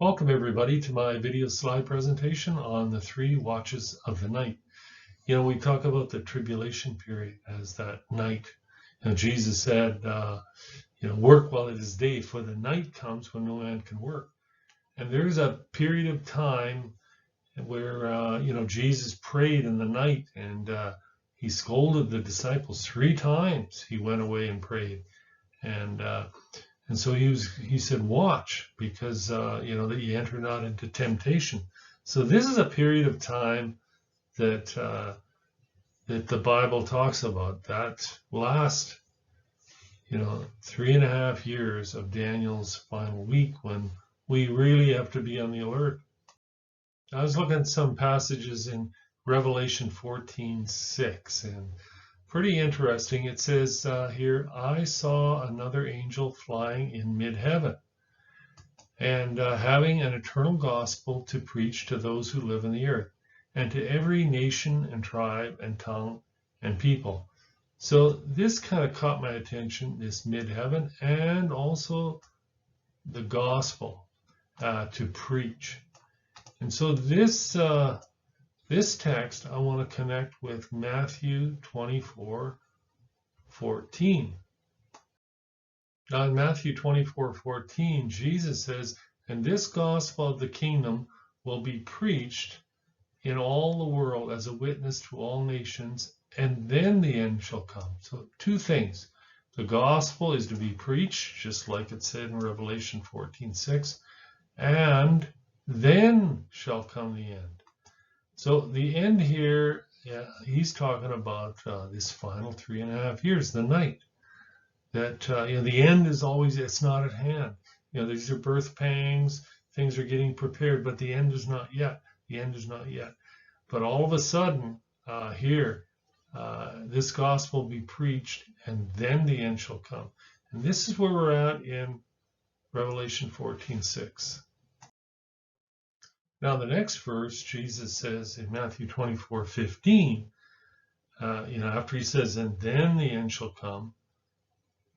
Welcome everybody to my video slide presentation on the 3 watches of the night. We talk about the tribulation period as that night. Jesus said, work while it is day, for the night comes when no man can work. And there's a period of time where, Jesus prayed in the night and he scolded the disciples 3 times. He went away and prayed. And so he said, watch, because, that you enter not into temptation. So this is a period of time that the Bible talks about, that last, 3.5 years of Daniel's final week, when we really have to be on the alert. I was looking at some passages in Revelation 14:6, and pretty interesting. It says here, I saw another angel flying in mid-heaven and having an eternal gospel to preach to those who live in the earth and to every nation and tribe and tongue and people. So this kind of caught my attention, this mid-heaven, and also the gospel to preach. And so this text I want to connect with Matthew 24:14. Now in Matthew 24:14, Jesus says, and this gospel of the kingdom will be preached in all the world as a witness to all nations, and then the end shall come. So 2 things. The gospel is to be preached, just like it said in Revelation 14:6, and then shall come the end. So the end here, he's talking about this final 3.5 years, the night. That the end is always, it's not at hand. These are birth pangs, things are getting prepared, but the end is not yet. The end is not yet. But all of a sudden, here, this gospel will be preached, and then the end shall come. And this is where we're at in Revelation 14:6. Now, the next verse, Jesus says in Matthew 24:15, after he says, and then the end shall come,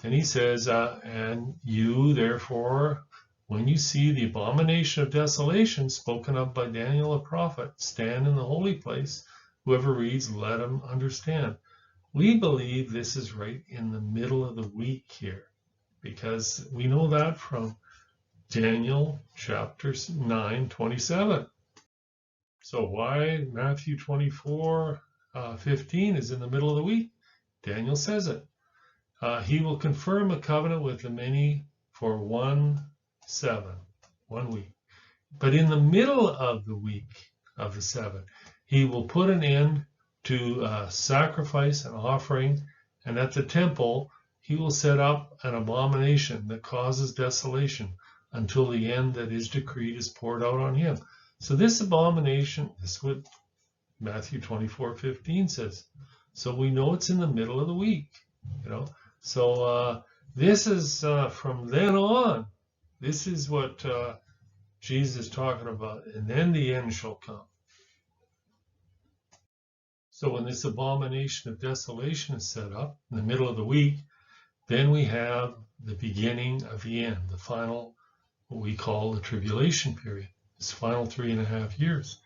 then he says, and you, therefore, when you see the abomination of desolation spoken of by Daniel the prophet, stand in the holy place. Whoever reads, let him understand. We believe this is right in the middle of the week here, because we know that from Daniel chapter 9:27. So why Matthew 24:15 is in the middle of the week? Daniel says it. He will confirm a covenant with the many for 1 week. But in the middle of the week of the 7, he will put an end to sacrifice and offering, and at the temple he will set up an abomination that causes desolation until the end that is decreed is poured out on him. So this abomination, this is what Matthew 24:15 says. So we know it's in the middle of the week, So this is from then on. This is what Jesus is talking about, and then the end shall come. So when this abomination of desolation is set up in the middle of the week, then we have the beginning of the end, the final, what we call the tribulation period, this final 3.5 years.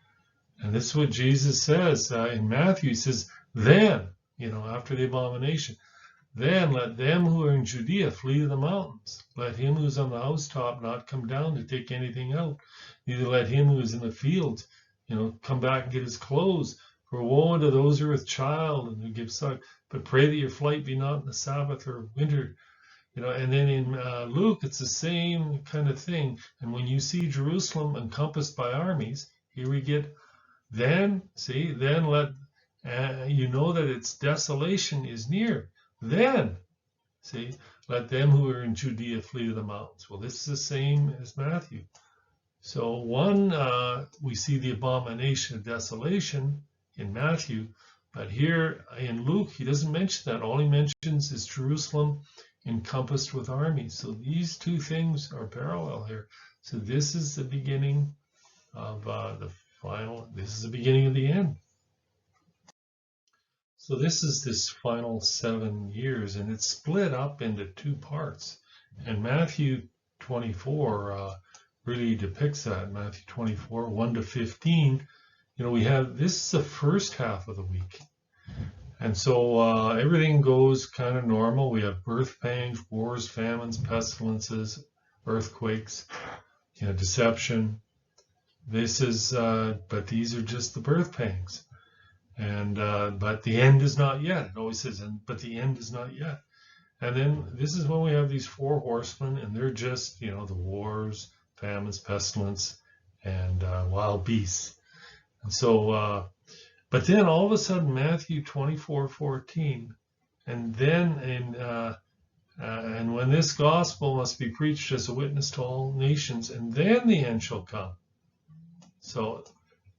And this is what Jesus says in Matthew. He says, then, after the abomination, then let them who are in Judea flee to the mountains. Let him who is on the housetop not come down to take anything out. Neither let him who is in the field, come back and get his clothes. For woe unto those who are with child and who give suck. But pray that your flight be not in the Sabbath or winter. And then in Luke, it's the same kind of thing. And when you see Jerusalem encompassed by armies, here we get, then let, that its desolation is near. Then, let them who are in Judea flee to the mountains. Well, this is the same as Matthew. So one, we see the abomination of desolation in Matthew, but here in Luke, he doesn't mention that. All he mentions is Jerusalem encompassed with armies. So these 2 things are parallel here. So this is the beginning of this is the beginning of the end. So this is this final 7 years, and it's split up into 2 parts. And Matthew 24, really depicts that. Matthew 24, 1 to 15. We have, this is the first half of the week. And so everything goes kind of normal. We have birth pangs, wars, famines, pestilences, earthquakes, deception. This is, but these are just the birth pangs. And, but the end is not yet. It always says, but the end is not yet. And then this is when we have these four horsemen, and they're just, the wars, famines, pestilence, and wild beasts. And so, but then all of a sudden, Matthew 24:14, and then and when this gospel must be preached as a witness to all nations, and then the end shall come. So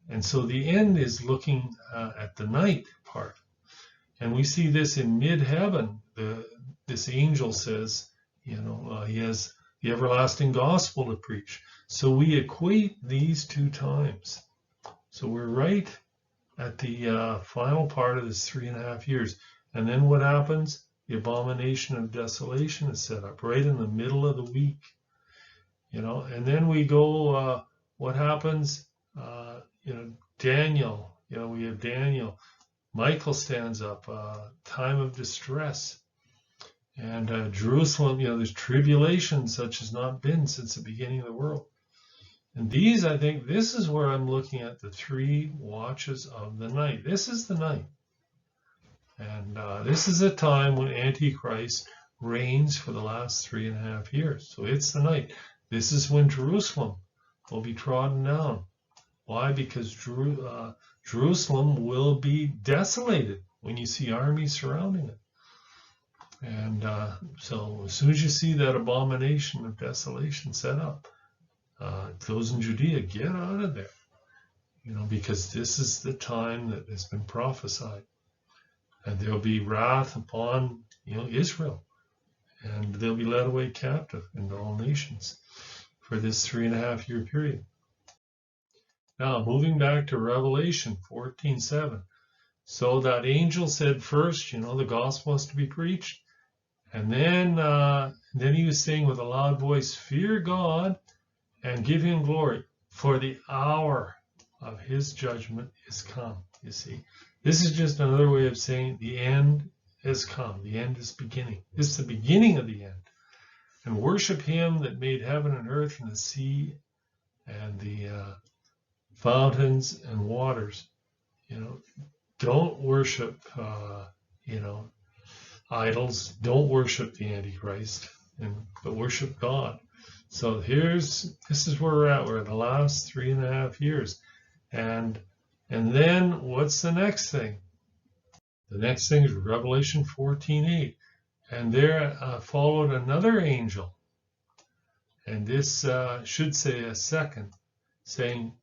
the end is looking at the night part, and we see this in mid-heaven. This angel says, he has the everlasting gospel to preach. So we equate these two times. So we're right at the final part of this 3.5 years. And then what happens? The abomination of desolation is set up right in the middle of the week. And then we go, what happens? Daniel, we have Daniel. Michael stands up, time of distress. And Jerusalem, there's tribulation such as not been since the beginning of the world. And these, I think, this is where I'm looking at the 3 watches of the night. This is the night. And this is a time when Antichrist reigns for the last 3.5 years. So it's the night. This is when Jerusalem will be trodden down. Why? Because Jerusalem will be desolated when you see armies surrounding it. And so as soon as you see that abomination of desolation set up, those in Judea, get out of there, because this is the time that has been prophesied. And there'll be wrath upon, Israel, and they'll be led away captive into all nations for this 3.5 year period. Now, moving back to Revelation 14:7. So that angel said first, the gospel has to be preached. And then he was saying with a loud voice, fear God and give him glory, for the hour of his judgment is come. You see, this is just another way of saying the end has come. The end is beginning. This is the beginning of the end. And worship him that made heaven and earth and the sea and the fountains and waters. Don't worship, idols. Don't worship the Antichrist, but worship God. So this is where we're at. We're at the last 3.5 years. And then what's the next thing? The next thing is Revelation 14:8. And there followed another angel. And this should say a second, saying,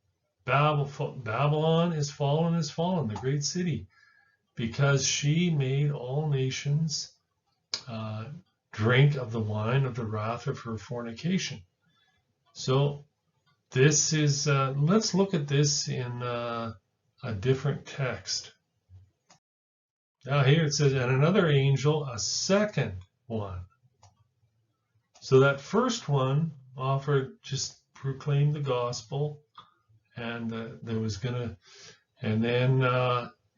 Babylon is fallen, the great city, because she made all nations drink of the wine of the wrath of her fornication. So this is, let's look at this in a different text. Now here it says, and another angel, a second one. So that first one offered, just proclaimed the gospel, and there was gonna, and then,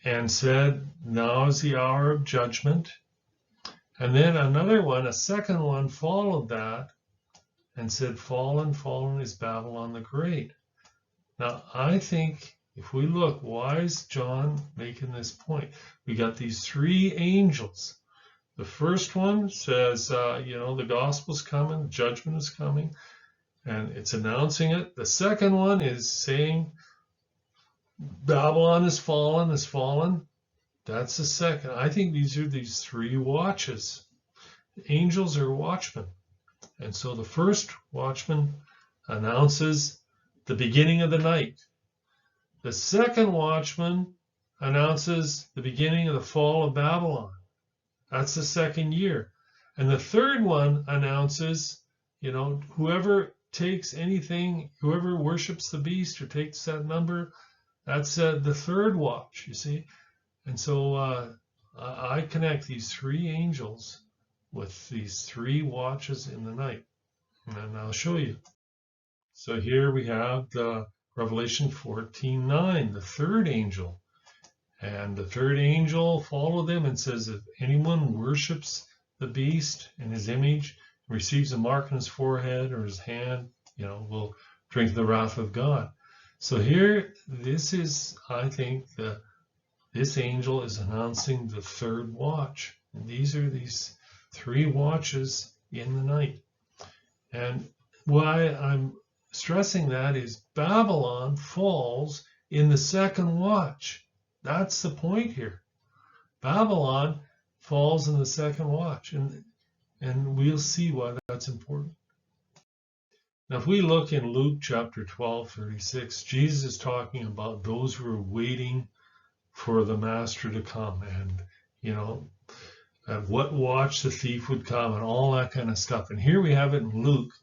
and said, now is the hour of judgment. And then another one, a second one, followed that and said, fallen, fallen is Babylon the Great. Now, I think if we look, why is John making this point? We got these 3 angels. The first one says, the gospel's coming, judgment is coming, and it's announcing it. The second one is saying, Babylon is fallen, is fallen. That's the second. I think these are these 3 watches. Angels are watchmen. And so the first watchman announces the beginning of the night. The second watchman announces the beginning of the fall of Babylon. That's the second year. And the third one announces, whoever takes anything, whoever worships the beast or takes that number, that's the third watch, you see. And so I connect these 3 angels with these 3 watches in the night. And I'll show you. So here we have the Revelation 14:9, the third angel. And the third angel followed them and says, if anyone worships the beast and his image, receives a mark on his forehead or his hand, will drink the wrath of God. So here, this is, I think, this angel is announcing the third watch. And these are these 3 watches in the night. And why I'm stressing that is Babylon falls in the second watch. That's the point here. Babylon falls in the second watch, and we'll see why that's important. Now, if we look in Luke chapter 12:36, Jesus is talking about those who are waiting for the master to come, and at what watch the thief would come, and all that kind of stuff. And here we have it in Luke,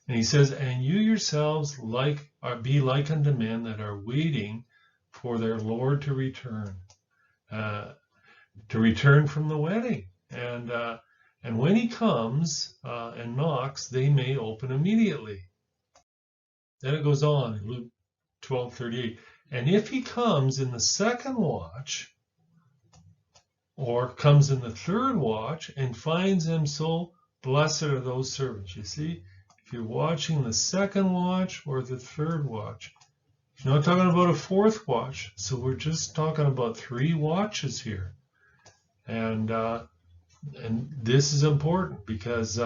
and he says, and you yourselves be like unto men that are waiting for their Lord to return from the wedding. And when he comes and knocks, they may open immediately. Then it goes on in Luke 12:38. And if he comes in the second watch, or comes in the third watch and finds them so, blessed are those servants. You see, if you're watching the second watch or the third watch, you're not talking about a fourth watch. So we're just talking about 3 watches here. And this is important because,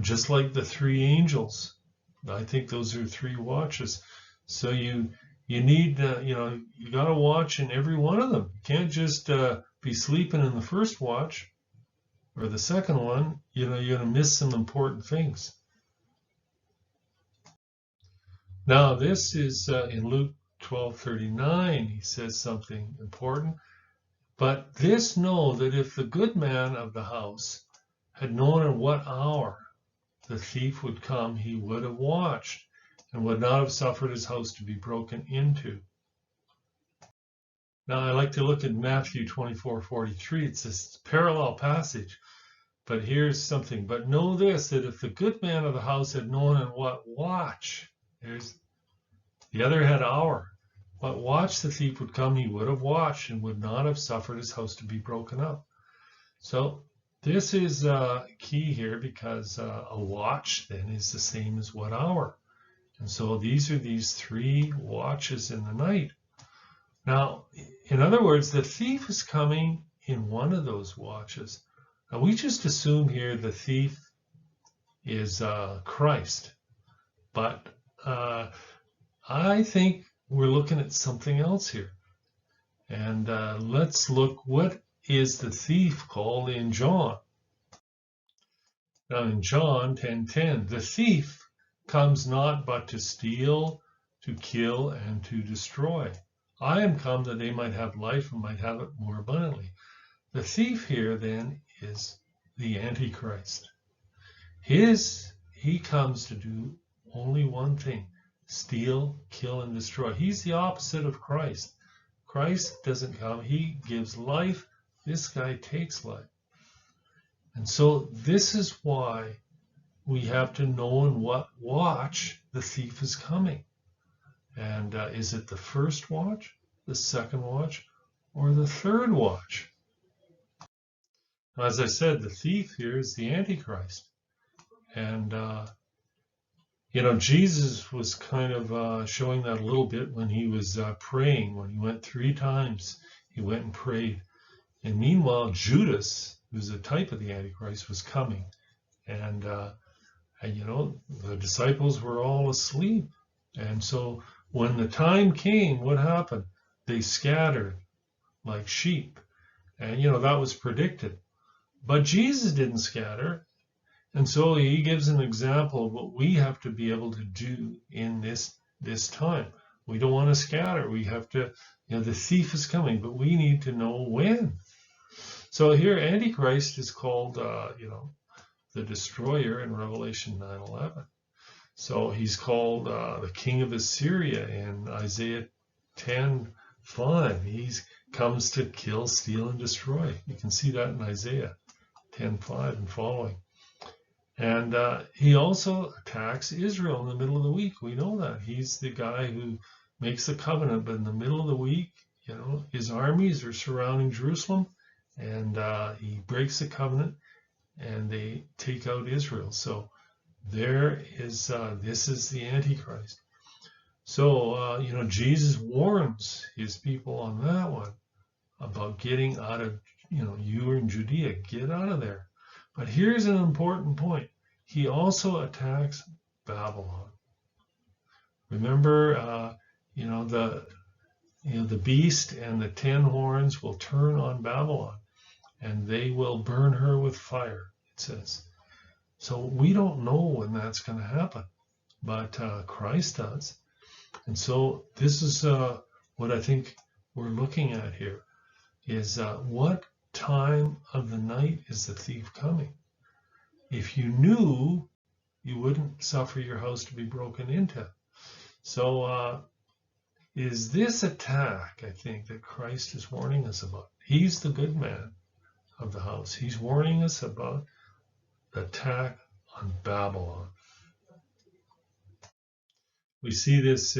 just like the 3 angels, I think those are 3 watches. So you need, you got to watch in every one of them. You can't just be sleeping in the first watch or the second one. You're going to miss some important things. Now, this is in Luke 12:39. He says something important. But this know that if the good man of the house had known at what hour the thief would come, he would have watched and would not have suffered his house to be broken into. Now, I like to look at Matthew 24:43. It's this parallel passage. But here's something. But know this, that if the good man of the house had known in what watch, there's the other had hour, what watch the thief would come, he would have watched and would not have suffered his house to be broken up. So this is key here because a watch then is the same as what hour. And so these are these 3 watches in the night. Now, in other words, the thief is coming in one of those watches. Now, we just assume here the thief is Christ. But I think we're looking at something else here. And let's look, what is the thief called in John? Now in John 10:10, the thief comes not but to steal, to kill, and to destroy. I am come that they might have life and might have it more abundantly. The thief here then is the antichrist. He comes to do only one thing: steal, kill, and destroy. He's the opposite of Christ. Christ doesn't come, he gives life. This guy takes life. And so this is why we have to know in what watch the thief is coming. And is it the first watch, the second watch, or the third watch? As I said, the thief here is the Antichrist. And, Jesus was kind of showing that a little bit when he was praying. When he went 3 times, he went and prayed. And meanwhile, Judas, who's a type of the Antichrist, was coming. And the disciples were all asleep. And so when the time came, what happened? They scattered like sheep. And, that was predicted. But Jesus didn't scatter. And so he gives an example of what we have to be able to do in this time. We don't want to scatter. We have to, the thief is coming, but we need to know when. So here, Antichrist is called, the destroyer in Revelation 9:11. So he's called the king of Assyria in Isaiah 10:5. He comes to kill, steal, and destroy. You can see that in Isaiah 10:5 and following. And he also attacks Israel in the middle of the week. We know that. He's the guy who makes the covenant, but in the middle of the week, his armies are surrounding Jerusalem, and he breaks the covenant, and they take out Israel. So there is, this is the Antichrist. So, Jesus warns his people on that one about getting out of, you are in Judea, get out of there. But here's an important point. He also attacks Babylon. Remember, the beast and the 10 horns will turn on Babylon, and they will burn her with fire, it says. So we don't know when that's going to happen, but Christ does. And so this is what I think we're looking at here, is what time of the night is the thief coming? If you knew, you wouldn't suffer your house to be broken into. So is this attack, I think, that Christ is warning us about? He's the good man of the house. He's warning us about the attack on Babylon. We see this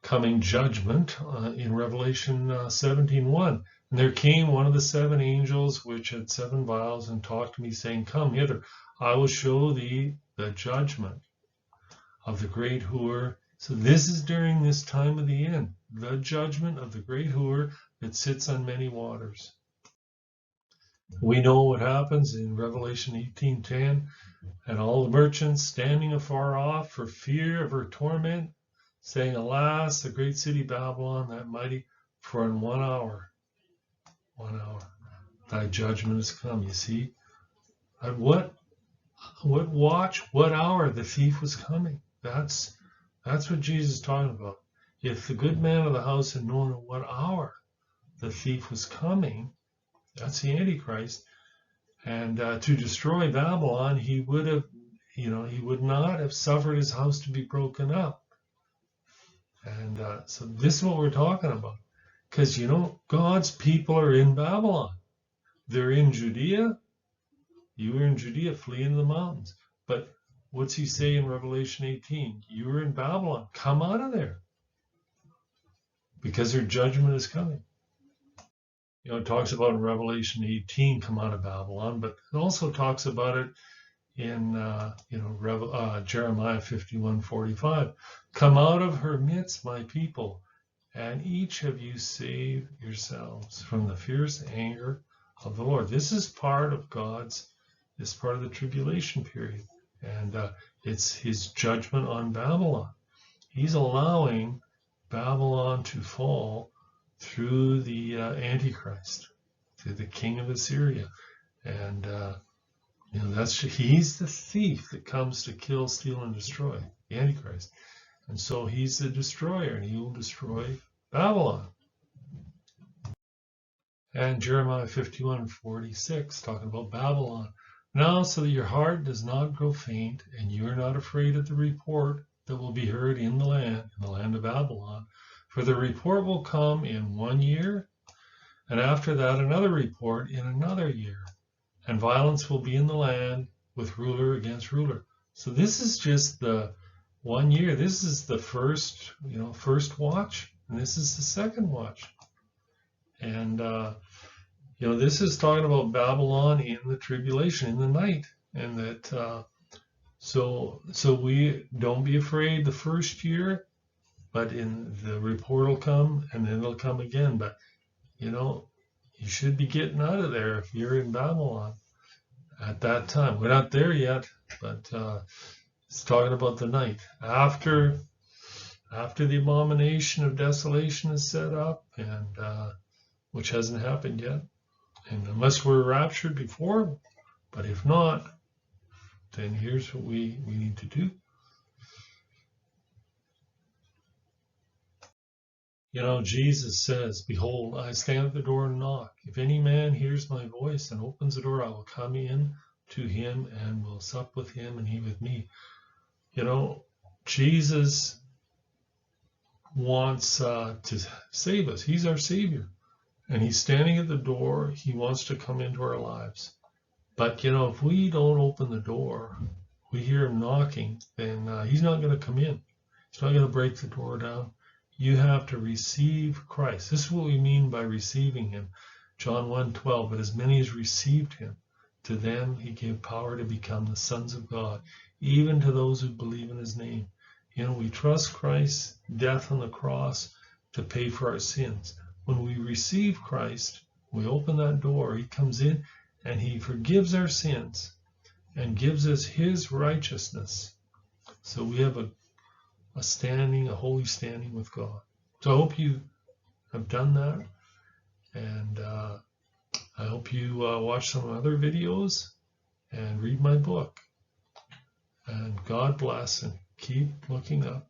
coming judgment in Revelation 17:1. And there came one of the 7 angels which had 7 vials and talked to me, saying, Come hither, I will show thee the judgment of the great whore. So this is during this time of the end, the judgment of the great whore that sits on many waters. We know what happens in Revelation 18:10, and all the merchants standing afar off for fear of her torment, saying, Alas, the great city Babylon, that mighty, for in 1 hour, thy judgment has come. You see, at what watch, what hour the thief was coming. That's what Jesus is talking about. If the good man of the house had known at what hour the thief was coming, that's the Antichrist, and to destroy Babylon, he would have, he would not have suffered his house to be broken up. And so this is what we're talking about. Because, God's people are in Babylon. They're in Judea. You were in Judea, flee into the mountains. But what's he say in Revelation 18? You were in Babylon. Come out of there. Because their judgment is coming. It talks about in Revelation 18, come out of Babylon, but it also talks about it in Jeremiah 51:45. Come out of her midst, my people, and each of you save yourselves from the fierce anger of the Lord. This is part of this part of the tribulation period, and it's his judgment on Babylon. He's allowing Babylon to fall through the Antichrist, through the king of Assyria, and he's the thief that comes to kill, steal, and destroy, the Antichrist. And so he's the destroyer, and he will destroy Babylon. And Jeremiah 51:46, talking about Babylon. Now, so that your heart does not grow faint, and you are not afraid of the report that will be heard in the land of Babylon. For the report will come in 1 year, and after that another report in another year. And violence will be in the land with ruler against ruler. So this is just the 1 year. This is the first watch, and this is the second watch. And this is talking about Babylon in the tribulation, in the night, and that so we don't be afraid the first year, but in the report will come, and then it'll come again. But you should be getting out of there if you're in Babylon at that time. We're not there yet, but it's talking about the night after the abomination of desolation is set up, and which hasn't happened yet, and unless we're raptured before. But if not, then here's what we need to do. Jesus says, Behold, I stand at the door and knock. If any man hears my voice and opens the door, I will come in to him and will sup with him and he with me. Jesus wants to save us. He's our Savior. And he's standing at the door. He wants to come into our lives. But, you know, if we don't open the door, we hear him knocking, then he's not going to come in. He's not going to break the door down. You have to receive Christ. This is what we mean by receiving him. John 1:12, but as many as received him, to them he gave power to become the sons of God, even to those who believe in his name. You know, we trust Christ's death on the cross to pay for our sins. When we receive Christ, we open that door, he comes in and he forgives our sins and gives us his righteousness. So we have a standing, a holy standing with God. So I hope you have done that. And I hope you watch some other videos and read my book. And God bless and keep looking up.